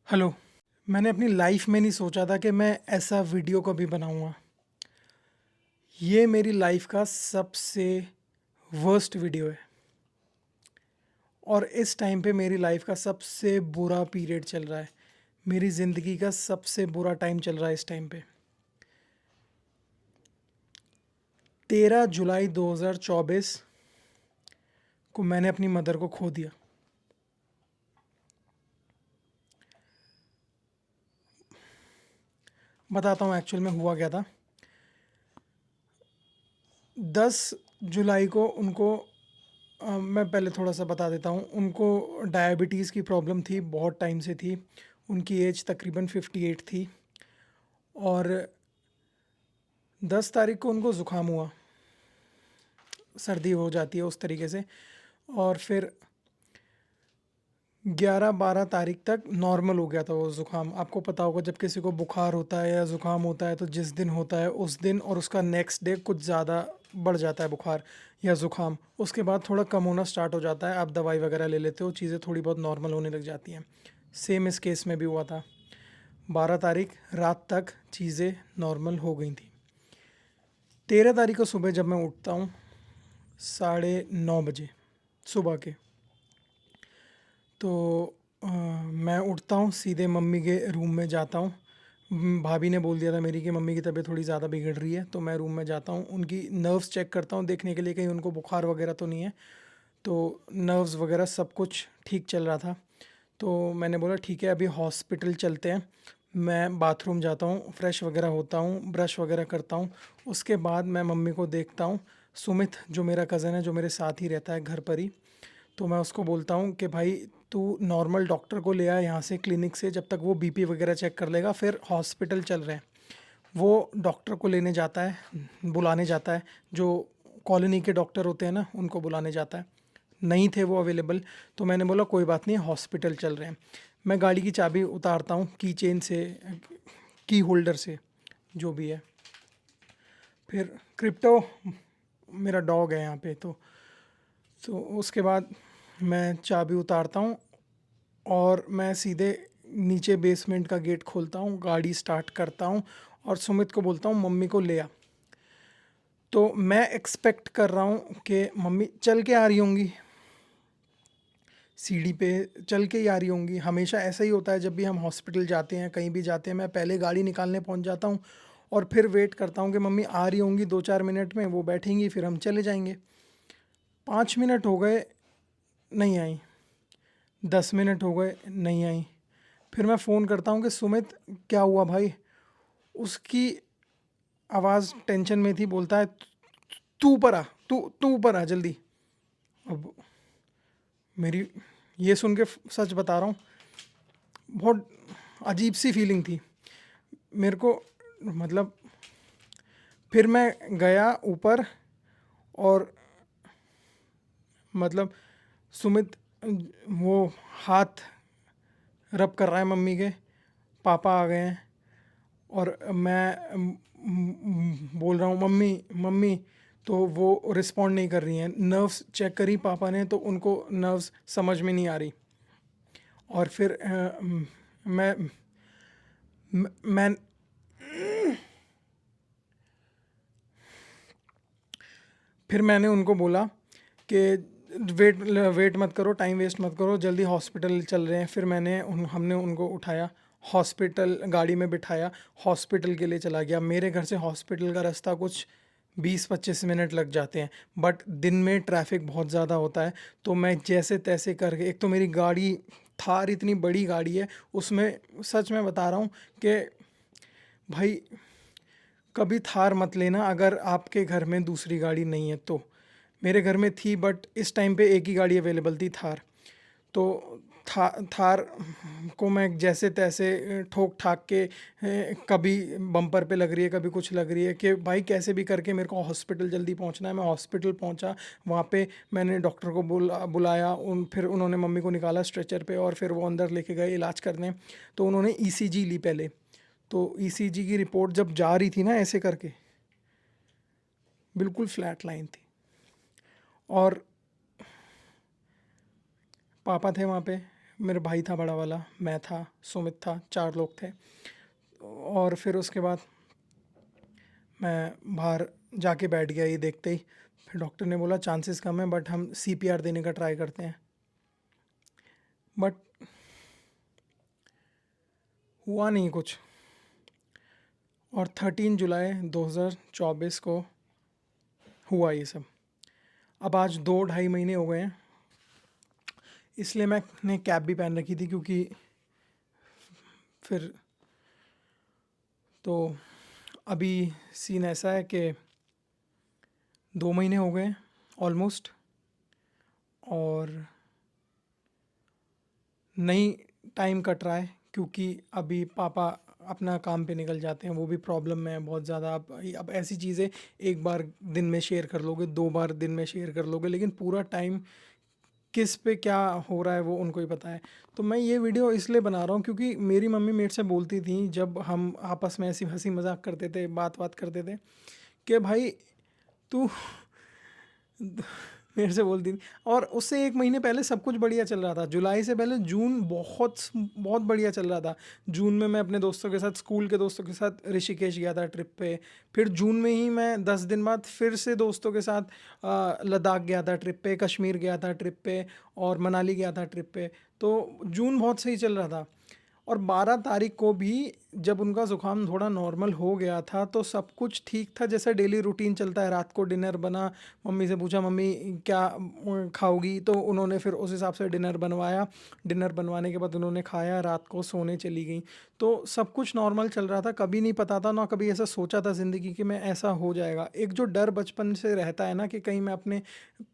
Hello. मैंने अपनी life में नहीं सोचा था कि मैं ऐसा वीडियो कभी बनाऊंगा। ये मेरी लाइफ का सबसे वर्स्ट वीडियो है और इस टाइम पे मेरी लाइफ का सबसे बुरा पीरियड चल रहा है। मेरी ज़िंदगी का सबसे बुरा टाइम चल रहा है इस टाइम पे। 13 जुलाई 2024 को मैंने अपनी मदर को खो दिया। बताता हूँ एक्चुअल में हुआ क्या था। 10 जुलाई को उनको मैं पहले थोड़ा सा बता देता हूँ। उनको डायबिटीज़ की प्रॉब्लम थी, बहुत टाइम से थी। उनकी एज तकरीबन 58 थी और 10 तारीख को उनको ज़ुकाम हुआ, सर्दी हो जाती है उस तरीके से। और फिर 11-12 तारीख तक नॉर्मल हो गया था वो ज़ुकाम। आपको पता होगा जब किसी को बुखार होता है या ज़ुकाम होता है तो जिस दिन होता है उस दिन और उसका नेक्स्ट डे कुछ ज़्यादा बढ़ जाता है बुखार या ज़ुकाम। उसके बाद थोड़ा कम होना स्टार्ट हो जाता है, आप दवाई वगैरह ले लेते हो, चीज़ें थोड़ी बहुत नॉर्मल होने लग जाती हैं। सेम इस केस में भी हुआ था। 12 तारीख रात तक चीज़ें नॉर्मल हो गई थी। 13 तारीख को सुबह जब मैं उठता हूँ 9:30 बजे सुबह के, तो मैं उठता हूँ, सीधे मम्मी के रूम में जाता हूँ। भाभी ने बोल दिया था मेरी कि मम्मी की तबीयत थोड़ी ज़्यादा बिगड़ रही है, तो मैं रूम में जाता हूँ, उनकी नर्व्स चेक करता हूँ देखने के लिए कहीं उनको बुखार वगैरह तो नहीं है। तो नर्व्स वगैरह सब कुछ ठीक चल रहा था। तो मैंने बोला ठीक है, अभी हॉस्पिटल चलते हैं। मैं बाथरूम जाता हूँ, फ्रेश वगैरह होता हूँ, ब्रश वगैरह करता हूँ। उसके बाद मैं मम्मी को देखता हूँ। सुमित जो मेरा कज़न है, जो मेरे साथ ही रहता है घर पर ही, तो मैं उसको बोलता हूँ कि भाई तू नॉर्मल डॉक्टर को ले आया यहाँ से क्लिनिक से, जब तक वो बीपी वगैरह चेक कर लेगा, फिर हॉस्पिटल चल रहे हैं। वो डॉक्टर को लेने जाता है, बुलाने जाता है। जो कॉलोनी के डॉक्टर होते हैं ना, उनको बुलाने जाता है। नहीं थे वो अवेलेबल, तो मैंने बोला कोई बात नहीं, हॉस्पिटल चल रहे हैं। मैं गाड़ी की चाबी उतारता हूँ की चेन से, की होल्डर से, जो भी है। फिर क्रिप्टो मेरा डॉग है यहाँ पे, तो उसके बाद मैं चाबी उतारता हूँ और मैं सीधे नीचे बेसमेंट का गेट खोलता हूँ, गाड़ी स्टार्ट करता हूँ और सुमित को बोलता हूँ मम्मी को ले आ। तो मैं एक्सपेक्ट कर रहा हूँ कि मम्मी चल के आ रही होंगी, सीढ़ी पे चल के ही आ रही होंगी। हमेशा ऐसा ही होता है जब भी हम हॉस्पिटल जाते हैं, कहीं भी जाते हैं, मैं पहले गाड़ी निकालने पहुँच जाता हूँ और फिर वेट करता हूँ कि मम्मी आ रही होंगी, 2-4 मिनट में वो बैठेंगी, फिर हम चले जाएंगे। 5 मिनट हो गए, नहीं आई। 10 मिनट हो गए, नहीं आई। फिर मैं फ़ोन करता हूँ कि सुमित क्या हुआ भाई। उसकी आवाज़ टेंशन में थी, बोलता है तू ऊपर आ, तू ऊपर आ जल्दी। अब मेरी ये सुन के सच बता रहा हूँ, बहुत अजीब सी फीलिंग थी मेरे को। मतलब फिर मैं गया ऊपर और मतलब सुमित वो हाथ रब कर रहा है मम्मी के, पापा आ गए हैं और मैं बोल रहा हूँ मम्मी मम्मी, तो वो रिस्पॉन्ड नहीं कर रही हैं। नर्व्स चेक करी पापा ने तो उनको नर्व्स समझ में नहीं आ रही। और फिर मैं मैं फिर मैंने उनको बोला कि वेट वेट मत करो, टाइम वेस्ट मत करो, जल्दी हॉस्पिटल चल रहे हैं। फिर हमने उनको उठाया, हॉस्पिटल गाड़ी में बिठाया, हॉस्पिटल के लिए चला गया। मेरे घर से हॉस्पिटल का रास्ता कुछ 20-25 मिनट लग जाते हैं, बट दिन में ट्रैफिक बहुत ज़्यादा होता है। तो मैं जैसे तैसे करके, एक तो मेरी गाड़ी थार इतनी बड़ी गाड़ी है, उसमें सच में बता रहा हूँ कि भाई कभी थार मत लेना अगर आपके घर में दूसरी गाड़ी नहीं है तो। मेरे घर में थी बट इस टाइम पे एक ही गाड़ी अवेलेबल थी, थार। तो थार को मैं जैसे तैसे ठोक ठाक के कभी बम्पर पे लग रही है, कभी कुछ लग रही है, कि भाई कैसे भी करके मेरे को हॉस्पिटल जल्दी पहुंचना है। मैं हॉस्पिटल पहुंचा, वहाँ पे मैंने डॉक्टर को बुलाया। फिर उन्होंने मम्मी को निकाला स्ट्रेचर पे और फिर वो अंदर लेके गए इलाज करने। तो उन्होंने ईसीजी ली पहले। तो ईसीजी की रिपोर्ट जब जा रही थी ना ऐसे करके, बिल्कुल फ्लैट लाइन थी। और पापा थे वहाँ पे, मेरा भाई था बड़ा वाला, मैं था, सुमित था, 4 लोग थे। और फिर उसके बाद मैं बाहर जाके बैठ गया ये देखते ही। फिर डॉक्टर ने बोला चांसेस कम है, बट हम सीपीआर देने का ट्राई करते हैं। बट हुआ नहीं कुछ, और 13 जुलाई 2024 को हुआ ये सब। अब आज 2 ढाई महीने हो गए हैं, इसलिए मैंने कैप भी पहन रखी थी, क्योंकि फिर तो अभी सीन ऐसा है कि 2 महीने हो गए ऑलमोस्ट, और नहीं टाइम कट रहा है, क्योंकि अभी पापा अपना काम पे निकल जाते हैं, वो भी प्रॉब्लम में है बहुत ज़्यादा। अब ऐसी चीज़ें एक बार दिन में शेयर कर लोगे, 2 बार दिन में शेयर कर लोगे, लेकिन पूरा टाइम किस पे क्या हो रहा है वो उनको ही पता है। तो मैं ये वीडियो इसलिए बना रहा हूँ क्योंकि मेरी मम्मी मेरे से बोलती थी, जब हम आपस में ऐसी हंसी मजाक करते थे, बात बात करते थे, कि भाई तू मेरे से बोलती थी। और उससे 1 महीने पहले सब कुछ बढ़िया चल रहा था, जुलाई से पहले जून बहुत बहुत बढ़िया चल रहा था। जून में मैं अपने दोस्तों के साथ, स्कूल के दोस्तों के साथ ऋषिकेश गया था ट्रिप पे। फिर जून में ही मैं 10 दिन बाद फिर से दोस्तों के साथ लद्दाख गया था ट्रिप पे, कश्मीर गया था ट्रिप पे, और मनाली गया था ट्रिप पे। तो जून बहुत सही चल रहा था। और 12 तारीख को भी जब उनका ज़ुकाम थोड़ा नॉर्मल हो गया था, तो सब कुछ ठीक था, जैसे डेली रूटीन चलता है। रात को डिनर बना, मम्मी से पूछा मम्मी क्या खाओगी, तो उन्होंने फिर उस हिसाब से डिनर बनवाया। डिनर बनवाने के बाद उन्होंने खाया, रात को सोने चली गई। तो सब कुछ नॉर्मल चल रहा था, कभी नहीं पता था ना, कभी ऐसा सोचा था ज़िंदगी कि मैं ऐसा हो जाएगा। एक जो डर बचपन से रहता है ना, कि कहीं मैं अपने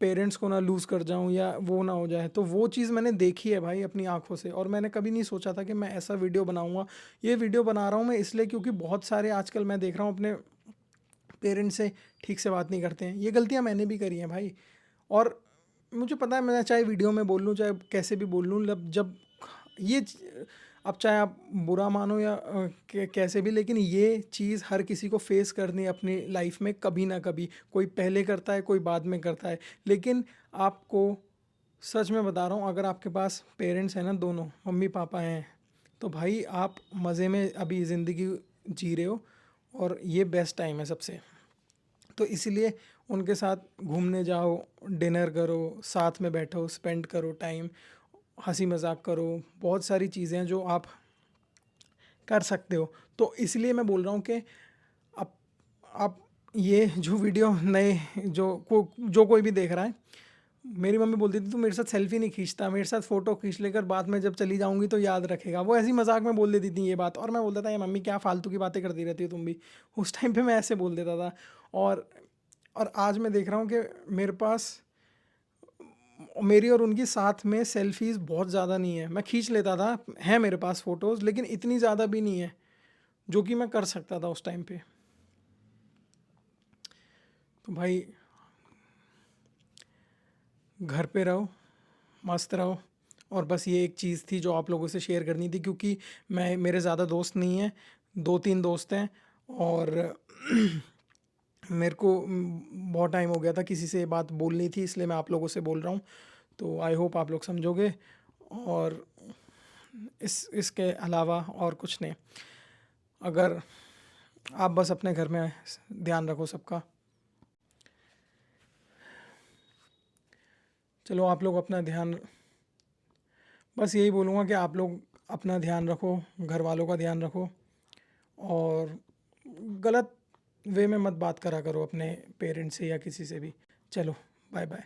पेरेंट्स को ना लूज़ कर जाऊं या वो ना हो जाए, तो वो चीज़ मैंने देखी है भाई अपनी आंखों से। और मैंने कभी नहीं सोचा था कि मैं ऐसा वीडियो बनाऊंगा। ये वीडियो बना रहा हूँ मैं इसलिए क्योंकि बहुत सारे आजकल मैं देख रहा हूँ अपने पेरेंट्स से ठीक से बात नहीं करते हैं। ये गलतियाँ मैंने भी करी हैं भाई। और मुझे पता है, मैं चाहे वीडियो में बोल लूँ चाहे कैसे भी बोल लूँ, जब ये अब चाहे आप बुरा मानो या कैसे भी, लेकिन ये चीज़ हर किसी को फेस करनी है अपनी लाइफ में, कभी ना कभी। कोई पहले करता है, कोई बाद में करता है, लेकिन आपको सच में बता रहा हूँ, अगर आपके पास पेरेंट्स हैं ना, दोनों मम्मी पापा हैं, तो भाई आप मज़े में अभी ज़िंदगी जी रहे हो, और ये बेस्ट टाइम है सबसे। तो इसीलिए उनके साथ घूमने जाओ, डिनर करो, साथ में बैठो, स्पेंड करो टाइम, हंसी मजाक करो। बहुत सारी चीज़ें हैं जो आप कर सकते हो। तो इसलिए मैं बोल रहा हूँ कि आप आप ये जो वीडियो नए जो कोई भी देख रहा है, मेरी मम्मी बोलती थी तू मेरे साथ सेल्फी नहीं खींचता, मेरे साथ फ़ोटो खींच लेकर बाद में जब चली जाऊंगी तो याद रखेगा। वो ऐसी मजाक में बोल देती थी ये बात, और मैं बोलता था ये मम्मी क्या फालतू की बातें करती रहती हो तुम भी। उस टाइम पे मैं ऐसे बोल देता था। और और आज मैं देख रहा हूँ कि मेरे पास, मेरी और उनकी साथ में सेल्फीज़ बहुत ज़्यादा नहीं है। मैं खींच लेता था, है मेरे पास फ़ोटोज़, लेकिन इतनी ज़्यादा भी नहीं है जो कि मैं कर सकता था उस टाइम पे। तो भाई घर पे रहो, मस्त रहो। और बस ये एक चीज़ थी जो आप लोगों से शेयर करनी थी, क्योंकि मेरे ज़्यादा दोस्त नहीं हैं, 2-3 दोस्त हैं। और मेरे को बहुत टाइम हो गया था किसी से ये बात बोलनी थी, इसलिए मैं आप लोगों से बोल रहा हूँ। तो आई होप आप लोग समझोगे। और इसके अलावा और कुछ नहीं। अगर आप बस अपने घर में ध्यान रखो सबका। चलो आप लोग अपना ध्यान, बस यही बोलूँगा कि आप लोग अपना ध्यान रखो, घर वालों का ध्यान रखो, और गलत वे में मत बात करा करो अपने पेरेंट्स से या किसी से भी। चलो, बाय बाय।